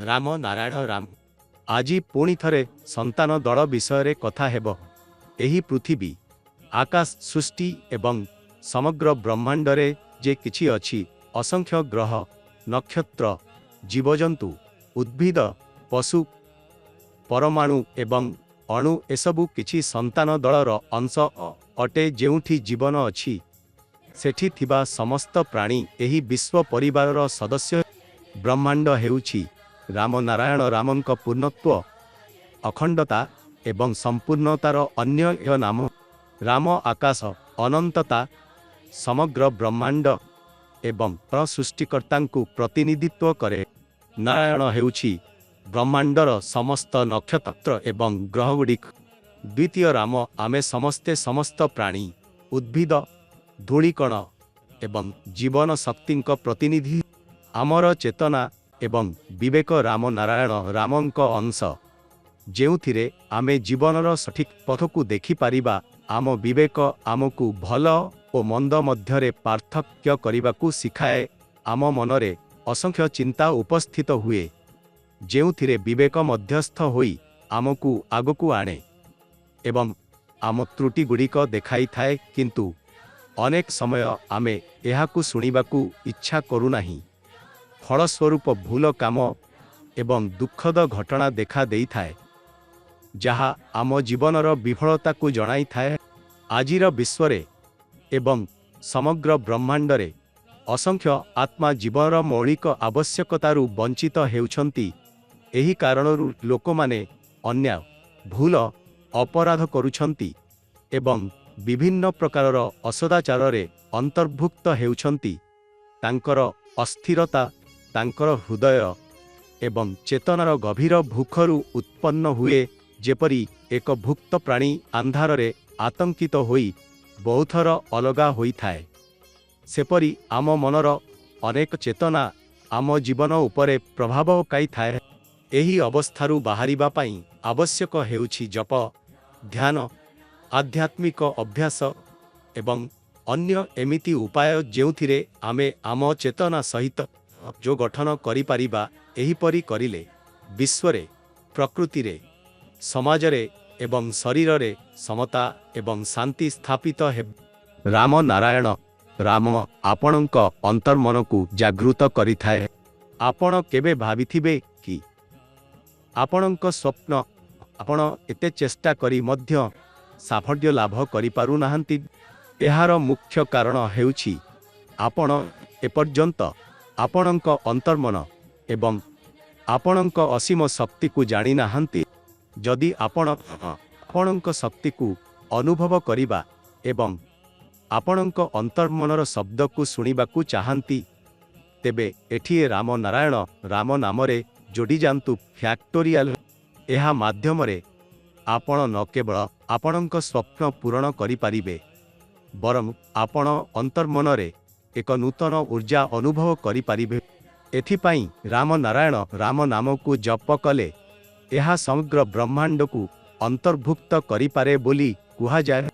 राम नारायण राम आज पुणी थरे संतान दल विषय कथा हेब। एही पृथ्वी आकाश सृष्टि एवं समग्र ब्रह्मांड रे जे किछि अछि असंख्य ग्रह नक्षत्र जीवजंतु उद्भिद पशु परमाणु एवं अणु एसबु किछि संतान दलर अंश अटे। जेउठी जीवन अछि सेठी थिबा समस्त प्राणी एही विश्व परिवारर सदस्य। ब्रह्मांड हेउछि राम नारायण रामंक पूर्णत्व अखंडता एवं संपूर्णतार अन्य एक नाम। राम आकाश अनंतता समग्र ब्रह्मांड एवं सृष्टिकर्तांकु प्रतिनिधित्व करे। नारायण हेउछि ब्रह्मांडर समस्त नक्षत्र एवं ग्रहगुड़िक। द्वितीय राम आमे समस्ते समस्त प्राणी उद्भिद धूलिकण एवं जीवन शक्तिंक प्रतिनिधि। आमर चेतना एवं विवेक राम नारायण रामंक अंश। जेउथिरे आमे जीवनर सठिक पथकु देखि पारिबा। आम विवेक आमकु भल ओ मंद मध्यरे पार्थक्य करिबाकु सिखाए। आम मनरे असंख्य चिंता उपस्थित हुए जेउथिरे विवेक मध्यस्थ होई आमकु आगकु आणे एवं आम त्रुटि गुड़िक देखाई थाए। किंतु अनेक समय आमे एहाकु सुनिबाकु इच्छा करू नाही। फलस्वरूप भूल काम एवं दुखद घटना देखा देई थाए जहा आम जीवनर विफलता को जणाई थाए। आजिर विश्वरे एवं समग्र ब्रह्मांड रे असंख्य आत्मा जीवनर मौलिक आवश्यकतारु वंचित हेउछंती। एही कारणरु लोकमाने अन्याय भूल अपराध करुछंती एवं विभिन्न प्रकारर असदाचार रे अंतर्भुक्त हेउछंती। तांकर अस्थिरता तांकर हृदय एवं चेतनार गभीर भूखरु उत्पन्न हुए। जेपरी एक भुक्त प्राणी अंधार रे आतंकित होई बहुथर अलगा होई थाए सेपरी आम मनर अनेक चेतना आम जीवन उपरे प्रभाव पकाई थाए। एही अवस्थारु बाहरिबा पई आवश्यक हेउछि जप ध्यान आध्यात्मिक अभ्यास एवं अन्य एमिति उपाय जेउथिरे आमे आम चेतना सहित जो गठन करि पारिबा। एही परि करिले विश्वरे प्रकृति रे समाज रे एवं शरीर रे समता एवं शांति स्थापित हे। राम नारायण राम आपणक अंतर्मन को जागृत करि थाए। आपण केबे भाबिथिबे कि आपणक स्वप्न आपण एते चेष्टा करी मध्य साफल्य लाभ करि पारु नाहंती। एहार मुख्य कारण हेउछि आपण एपर्यंत आपणक अंतर्मन एवं आपणक असीम शक्ति को जानी नाहंती। जदि आपणक शक्ति को अनुभव करिबा एवं आपणक अंतर्मनर शब्द को सुनिबा को चाहंती तेबे एठी राम नारायण राम नामरे जोड़ी जांतु फैक्टोरियल। एहा माध्यम रे आपण न केवल आपणक स्वप्न पूरण करि पारिबे बरं आपण अंतर्मन रे एक नूतन ऊर्जा अनुभव करि पारिबे। एथिपाई राम नारायण राम नाम को जप कले एहा समग्र ब्रह्मांड को अंतर्भुक्त करि पारे बोली कुहा जाय।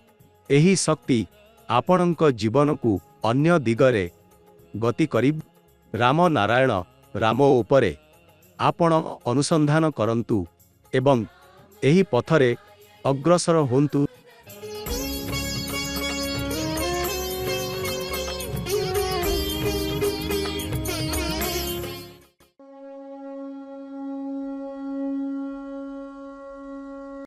एही शक्ति आपणक जीवन को अन्य दिगरे गति करि। राम नारायण राम उपरे आपण अनुसंधान करंतु एवं एही पथरे अग्रसर होंतु।